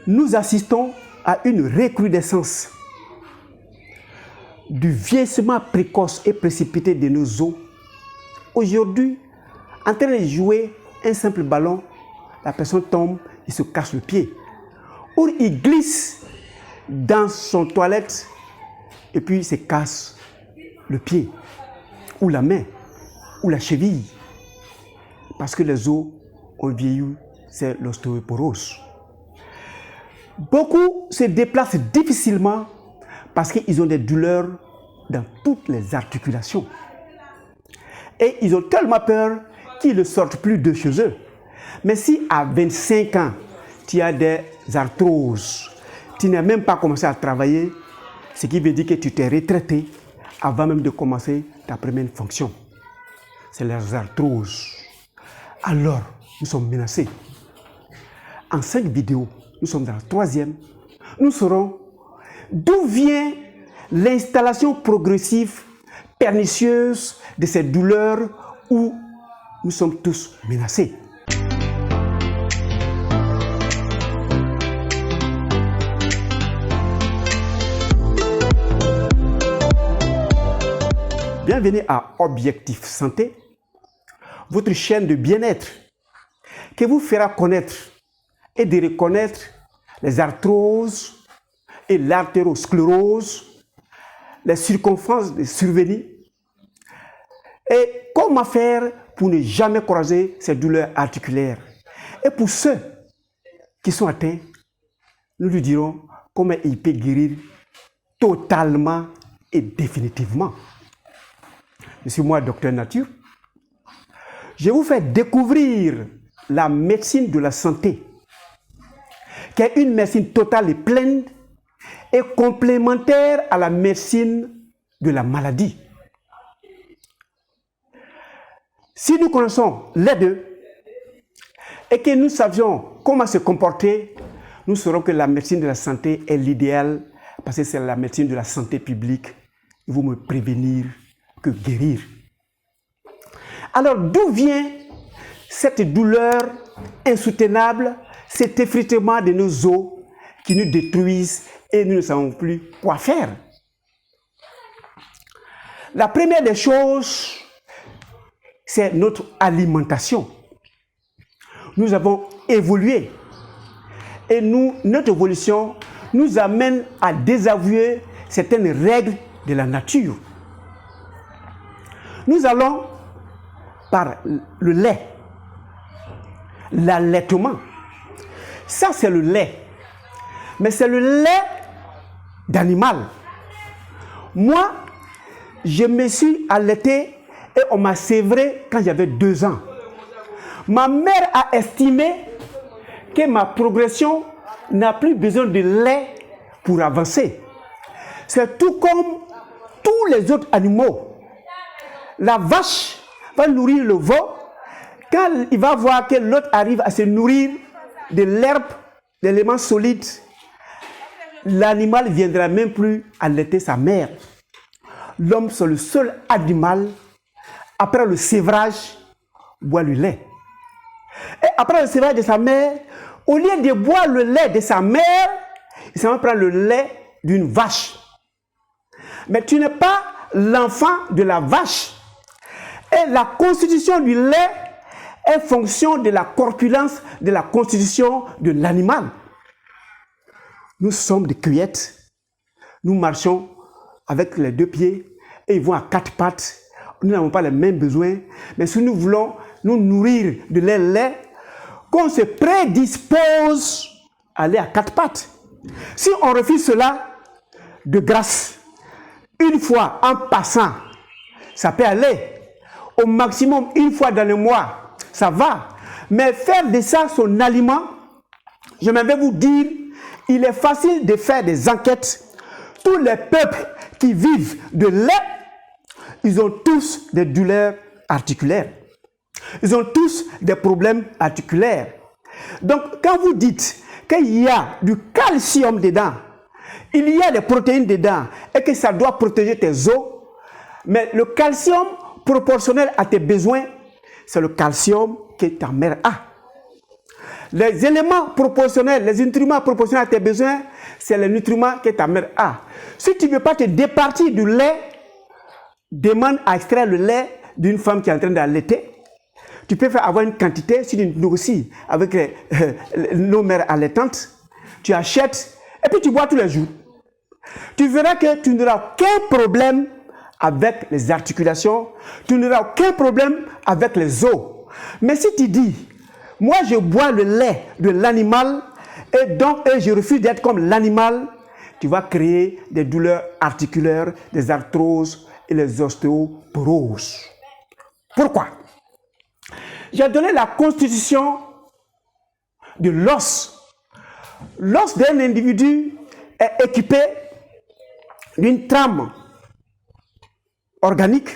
nous assistons à une recrudescence du vieillissement précoce et précipité de nos os. Aujourd'hui, en train de jouer un simple ballon, la personne tombe et se casse le pied. Ou il glisse dans son toilette et puis il se casse le pied, ou la main, ou la cheville. Parce que les os ont vieilli, c'est l'ostéoporose. Beaucoup se déplacent difficilement parce qu'ils ont des douleurs dans toutes les articulations. Et ils ont tellement peur qu'ils ne sortent plus de chez eux. Mais si à 25 ans, tu as des arthroses, tu n'as même pas commencé à travailler, ce qui veut dire que tu t'es retraité avant même de commencer ta première fonction. C'est les arthroses. Alors, nous sommes menacés. En 5 vidéos, nous sommes dans la 3e. Nous saurons d'où vient l'installation progressive, pernicieuse de ces douleurs où nous sommes tous menacés. Bienvenue à Objectif Santé, votre chaîne de bien-être qui vous fera connaître et de reconnaître les arthroses et l'artérosclérose, les circonférences des survenus et comment faire pour ne jamais croiser ces douleurs articulaires. Et pour ceux qui sont atteints, nous lui dirons comment il peut guérir totalement et définitivement. Je suis moi, Docteur Nature. Je vous fais découvrir la médecine de la santé, qui est une médecine totale et pleine et complémentaire à la médecine de la maladie. Si nous connaissons les deux et que nous savions comment se comporter, nous saurons que la médecine de la santé est l'idéal parce que c'est la médecine de la santé publique. Il faut me prévenir que guérir. Alors d'où vient cette douleur insoutenable, cet effritement de nos os qui nous détruisent et nous ne savons plus quoi faire? La première des choses, c'est notre alimentation. Nous avons évolué et notre évolution nous amène à désavouer certaines règles de la nature. Nous allons par le lait, l'allaitement. Ça, c'est le lait. Mais c'est le lait d'animal. Moi, je me suis allaité et on m'a sévré quand j'avais 2 ans. Ma mère a estimé que ma progression n'a plus besoin de lait pour avancer. C'est tout comme tous les autres animaux. La vache va nourrir le veau. Quand il va voir que l'autre arrive à se nourrir de l'herbe, d'éléments solides, l'animal ne viendra même plus allaiter sa mère. L'homme, c'est le seul animal, après le sévrage, boit le lait. Et après le sévrage de sa mère, au lieu de boire le lait de sa mère, il s'en va prendre le lait d'une vache. Mais tu n'es pas l'enfant de la vache. Et la constitution du lait est fonction de la corpulence de la constitution de l'animal. Nous sommes des cueillettes. Nous marchons avec les 2 pieds et ils vont à 4 pattes. Nous n'avons pas les mêmes besoins. Mais si nous voulons nous nourrir de lait, qu'on se prédispose à aller à 4 pattes. Si on refuse cela, de grâce, une fois en passant, ça peut aller. Au maximum, une fois dans le mois, ça va. Mais faire de ça son aliment, je vais vous dire, il est facile de faire des enquêtes. Tous les peuples qui vivent de lait, ils ont tous des douleurs articulaires. Ils ont tous des problèmes articulaires. Donc, quand vous dites qu'il y a du calcium dedans, il y a des protéines dedans et que ça doit protéger tes os, mais le calcium proportionnel à tes besoins, c'est le calcium que ta mère a. Les éléments proportionnels, les nutriments proportionnels à tes besoins, c'est les nutriments que ta mère a. Si tu ne veux pas te départir du lait, demande à extraire le lait d'une femme qui est en train d'allaiter. Tu peux faire avoir une quantité, si tu nourris avec nos mères allaitantes, tu achètes et puis tu bois tous les jours. Tu verras que tu n'auras aucun problème avec les articulations, tu n'auras aucun problème avec les os. Mais si tu dis, moi je bois le lait de l'animal et donc je refuse d'être comme l'animal, tu vas créer des douleurs articulaires, des arthroses et les ostéoporoses. Pourquoi? J'ai donné la constitution de l'os. L'os d'un individu est équipé d'une trame organique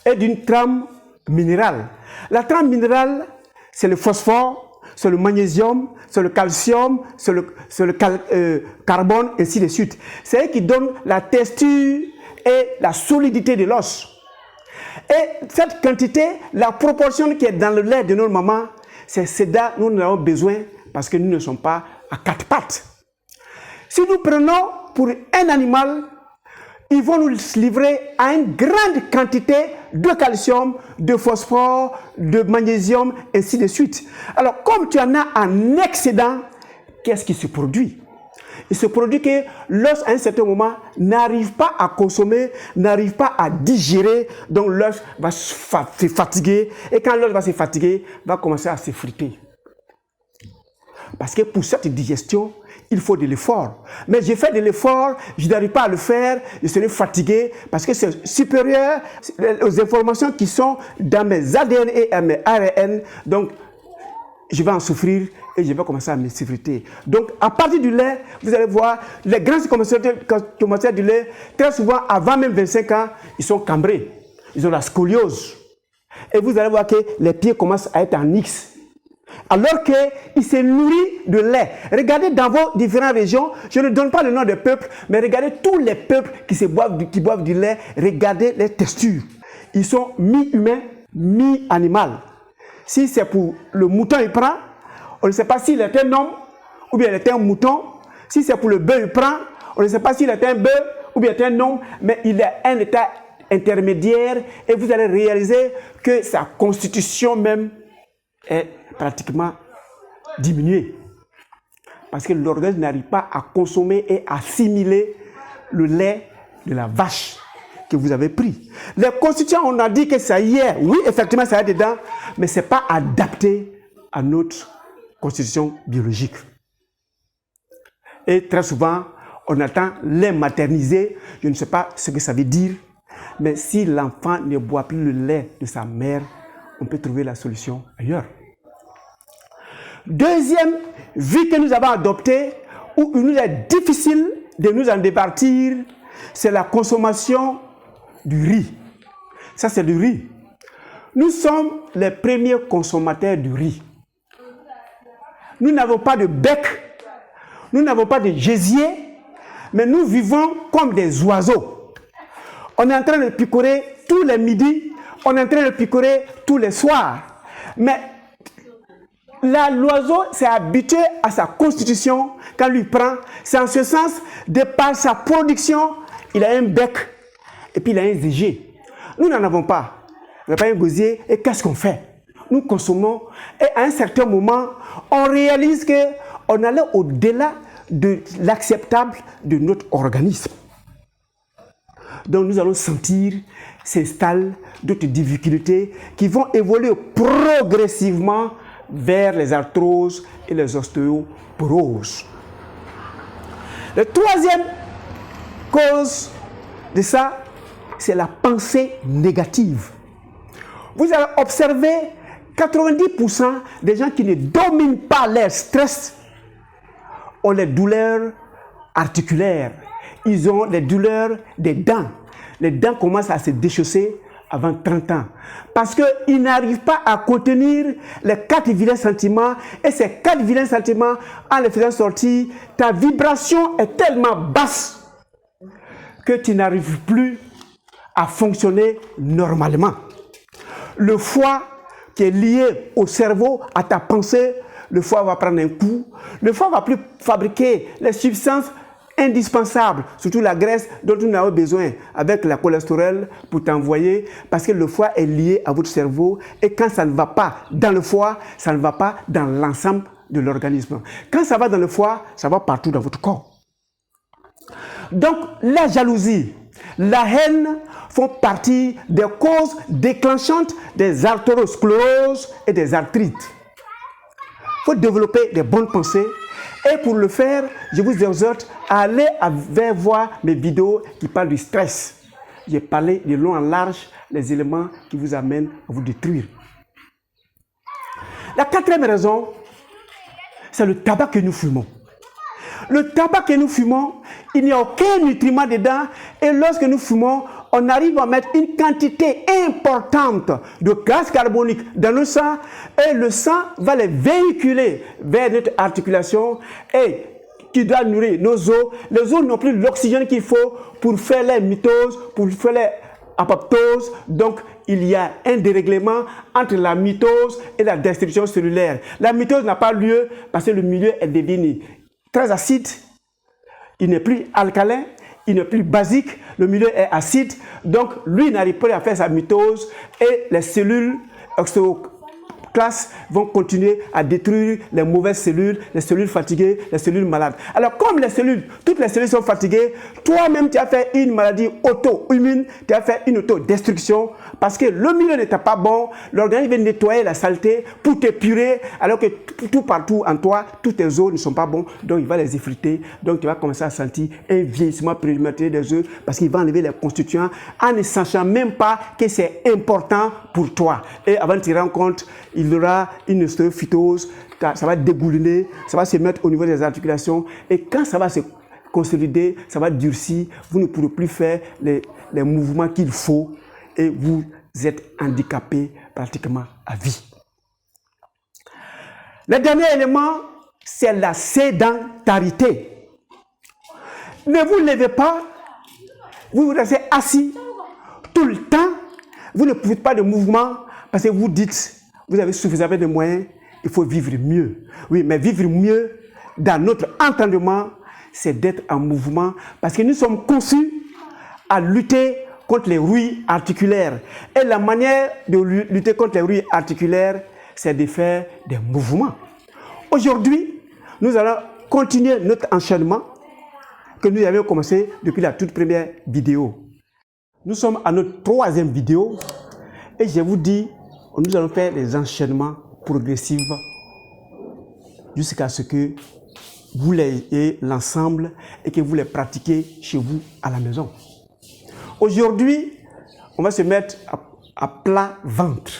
et d'une trame minérale. La trame minérale, c'est le phosphore, c'est le magnésium, c'est le calcium, c'est le carbone, et ainsi de suite. C'est elle qui donne la texture et la solidité de l'os. Et cette quantité, la proportion qui est dans le lait de notre maman, c'est ce dont nous en avons besoin parce que nous ne sommes pas à quatre pattes. Si nous prenons pour un animal, ils vont nous livrer à une grande quantité de calcium, de phosphore, de magnésium, ainsi de suite. Alors, comme tu en as un excédent, qu'est-ce qui se produit? Il se produit que l'os, à un certain moment, n'arrive pas à consommer, n'arrive pas à digérer, donc l'os va se fatiguer, et quand l'os va se fatiguer, va commencer à s'effriter. Parce que pour cette digestion, il faut de l'effort. Mais j'ai fait de l'effort, je n'arrive pas à le faire, je serai fatigué parce que c'est supérieur aux informations qui sont dans mes ADN et à mes ARN. Donc, je vais en souffrir et je vais commencer à m'effriter. Donc, à partir du lait, vous allez voir, les grands consommateurs du lait, très souvent, avant même 25 ans, ils sont cambrés. Ils ont la scoliose. Et vous allez voir que les pieds commencent à être en X. Alors qu'il se nourrit de lait. Regardez dans vos différentes régions, je ne donne pas le nom des peuples, mais regardez tous les peuples qui boivent du lait, regardez les textures. Ils sont mi-humains, mi-animal. Si c'est pour le mouton, il prend, on ne sait pas s'il est un homme ou bien il est un mouton. Si c'est pour le bœuf, il prend, on ne sait pas s'il est un bœuf ou bien il est un homme, mais il est un état intermédiaire et vous allez réaliser que sa constitution même est pratiquement diminuée. Parce que l'organisme n'arrive pas à consommer et assimiler le lait de la vache que vous avez pris. Les constituants, on a dit que ça y est. Oui, effectivement, ça y est dedans, mais ce n'est pas adapté à notre constitution biologique. Et très souvent, on attend lait maternisé. Je ne sais pas ce que ça veut dire, mais si l'enfant ne boit plus le lait de sa mère, on peut trouver la solution ailleurs. Deuxième vie que nous avons adoptée, où il nous est difficile de nous en départir, c'est la consommation du riz. Ça, c'est du riz. Nous sommes les premiers consommateurs du riz. Nous n'avons pas de bec, nous n'avons pas de gésier, mais nous vivons comme des oiseaux. On est en train de picorer tous les midis, on est en train de picorer tous les soirs. Mais l'oiseau s'est habitué à sa constitution quand lui prend. C'est en ce sens, de par sa production, il a un bec et puis il a un zégé. Nous n'en avons pas. On n'a pas un gosier. Et qu'est-ce qu'on fait? Nous consommons et à un certain moment, on réalise qu'on allait au-delà de l'acceptable de notre organisme. Donc nous allons sentir s'installent d'autres difficultés qui vont évoluer progressivement vers les arthroses et les ostéoporoses. La troisième cause de ça, c'est la pensée négative. Vous allez observer 90% des gens qui ne dominent pas leur stress ont les douleurs articulaires. Ils ont les douleurs des dents. Les dents commencent à se déchausser avant 30 ans. Parce qu'ils n'arrivent pas à contenir les 4 vilains sentiments. Et ces 4 vilains sentiments, en les faisant sortir, ta vibration est tellement basse que tu n'arrives plus à fonctionner normalement. Le foie qui est lié au cerveau, à ta pensée, le foie va prendre un coup, le foie ne va plus fabriquer les substances indispensables, surtout la graisse dont nous avons besoin avec la cholestérol pour t'envoyer, parce que le foie est lié à votre cerveau et quand ça ne va pas dans le foie, ça ne va pas dans l'ensemble de l'organisme. Quand ça va dans le foie, ça va partout dans votre corps. Donc la jalousie, la haine font partie des causes déclenchantes des artéroscléroses et des arthrites. Il faut développer des bonnes pensées et pour le faire, je vous exhorte à aller voir mes vidéos qui parlent du stress. J'ai parlé de long en large les éléments qui vous amènent à vous détruire. La quatrième raison, c'est le tabac que nous fumons. Le tabac que nous fumons, il n'y a aucun nutriment dedans et lorsque nous fumons, on arrive à mettre une quantité importante de gaz carbonique dans le sang et le sang va les véhiculer vers notre articulation et qui doit nourrir nos os. Les os n'ont plus l'oxygène qu'il faut pour faire les mitoses, pour faire les apoptoses. Donc, il y a un dérèglement entre la mitose et la destruction cellulaire. La mitose n'a pas lieu parce que le milieu est devenu très acide, il n'est plus alcalin, il n'est plus basique, le milieu est acide, donc lui n'arrive pas à faire sa mitose et les cellules oxyoclastes vont continuer à détruire les mauvaises cellules, les cellules fatiguées, les cellules malades. Alors comme toutes les cellules sont fatiguées, toi-même tu as fait une maladie auto-immune, tu as fait une autodestruction parce que le milieu n'était pas bon, l'organisme vient nettoyer la saleté pour t'épurer alors que tout partout en toi, tous tes os ne sont pas bons, donc il va les effriter, donc tu vas commencer à sentir un vieillissement prématuré des os parce qu'il va enlever les constituants en ne sachant même pas que c'est important pour toi. Et avant de te rendre compte, il y aura une phytose, ça va dégouliner, ça va se mettre au niveau des articulations et quand ça va se consolider, ça va durcir, vous ne pourrez plus faire les mouvements qu'il faut et vous êtes handicapé pratiquement à vie. Le dernier élément, c'est la sédentarité. Ne vous levez pas, vous vous restez assis tout le temps, vous ne faites pas de mouvement parce que vous dites, vous avez suffisamment de moyens, il faut vivre mieux. Oui, mais vivre mieux, dans notre entendement, c'est d'être en mouvement parce que nous sommes conçus à lutter contre les rouilles articulaires. Et la manière de lutter contre les rouilles articulaires, c'est de faire des mouvements. Aujourd'hui, nous allons continuer notre enchaînement que nous avions commencé depuis la toute première vidéo. Nous sommes à notre troisième vidéo et je vous dis, nous allons faire des enchaînements progressifs jusqu'à ce que vous ayez l'ensemble et que vous les pratiquez chez vous à la maison. Aujourd'hui, on va se mettre à plat ventre.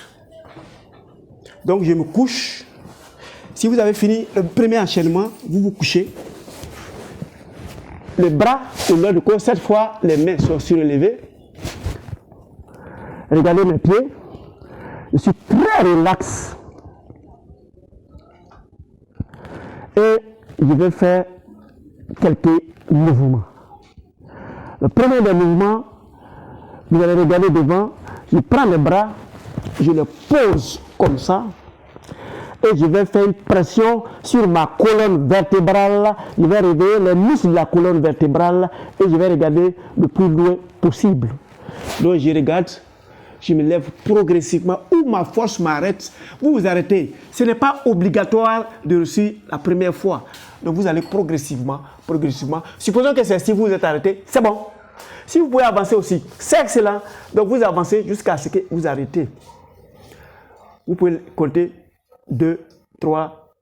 Donc, je me couche. Si vous avez fini le premier enchaînement, vous vous couchez. Les bras au long du corps. Cette fois, les mains sont surélevées. Regardez mes pieds. Je suis très relax. Et je vais faire quelques mouvements. Le premier des mouvements, vous allez regarder devant, je prends les bras, je les pose comme ça et je vais faire une pression sur ma colonne vertébrale. Je vais réveiller les muscles de la colonne vertébrale et je vais regarder le plus loin possible. Donc je regarde, je me lève progressivement où ma force m'arrête. Vous vous arrêtez. Ce n'est pas obligatoire de réussir la première fois. Donc vous allez progressivement. Supposons que c'est si vous êtes arrêté, c'est bon. Si vous pouvez avancer aussi, c'est excellent. Donc vous avancez jusqu'à ce que vous arrêtez. Vous pouvez compter 2, 3,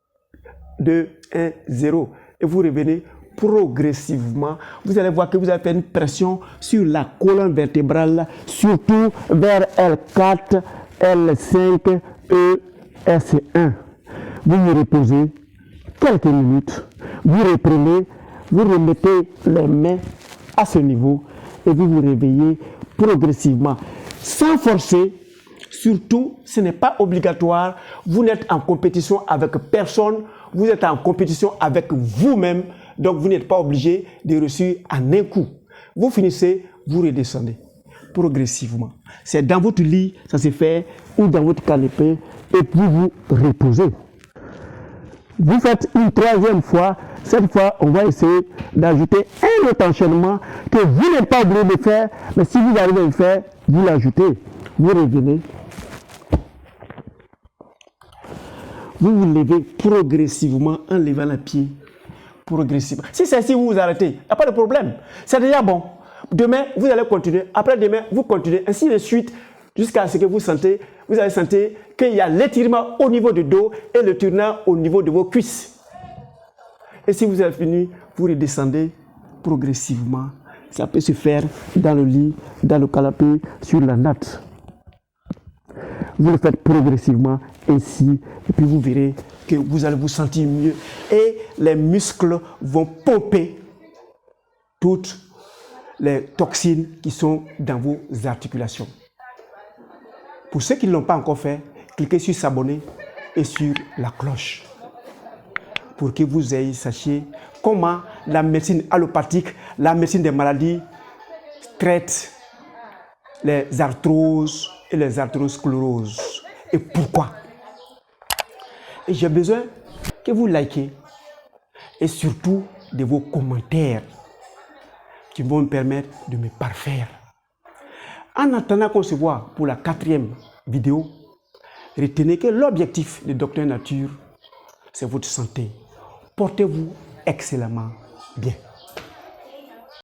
2, 1, 0. Et vous revenez progressivement. Vous allez voir que vous avez fait une pression sur la colonne vertébrale, surtout vers L4, L5, E, S1. Vous vous reposez quelques minutes. Vous reprenez, vous remettez les mains à ce niveau et vous vous réveillez progressivement, sans forcer. Surtout, ce n'est pas obligatoire. Vous n'êtes en compétition avec personne. Vous êtes en compétition avec vous-même. Donc, vous n'êtes pas obligé de réussir en un coup. Vous finissez, vous redescendez progressivement. C'est dans votre lit, ça se fait, ou dans votre canapé, et puis vous reposez. Vous faites une troisième fois. Cette fois, on va essayer d'ajouter un autre enchaînement que vous n'êtes pas obligé de faire. Mais si vous arrivez à le faire, vous l'ajoutez. Vous revenez. Vous vous levez progressivement en levant le pied. Progressivement. Si c'est ainsi, vous vous arrêtez. Il n'y a pas de problème. C'est déjà bon. Demain, vous allez continuer. Après-demain, vous continuez. Ainsi de suite, jusqu'à ce que vous allez sentir qu'il y a l'étirement au niveau du dos et le tournant au niveau de vos cuisses. Et si vous avez fini, vous redescendez progressivement. Ça peut se faire dans le lit, dans le canapé, sur la natte. Vous le faites progressivement ainsi, et puis vous verrez que vous allez vous sentir mieux. Et les muscles vont pomper toutes les toxines qui sont dans vos articulations. Pour ceux qui ne l'ont pas encore fait, cliquez sur s'abonner et sur la cloche pour que vous sachiez comment la médecine allopathique, la médecine des maladies, traite les arthroses et les arthroscléroses. Et pourquoi? Et j'ai besoin que vous likez et surtout de vos commentaires qui vont me permettre de me parfaire. En attendant qu'on se voit pour la 4e vidéo, retenez que l'objectif de Docteur Nature, c'est votre santé. Portez-vous excellemment bien.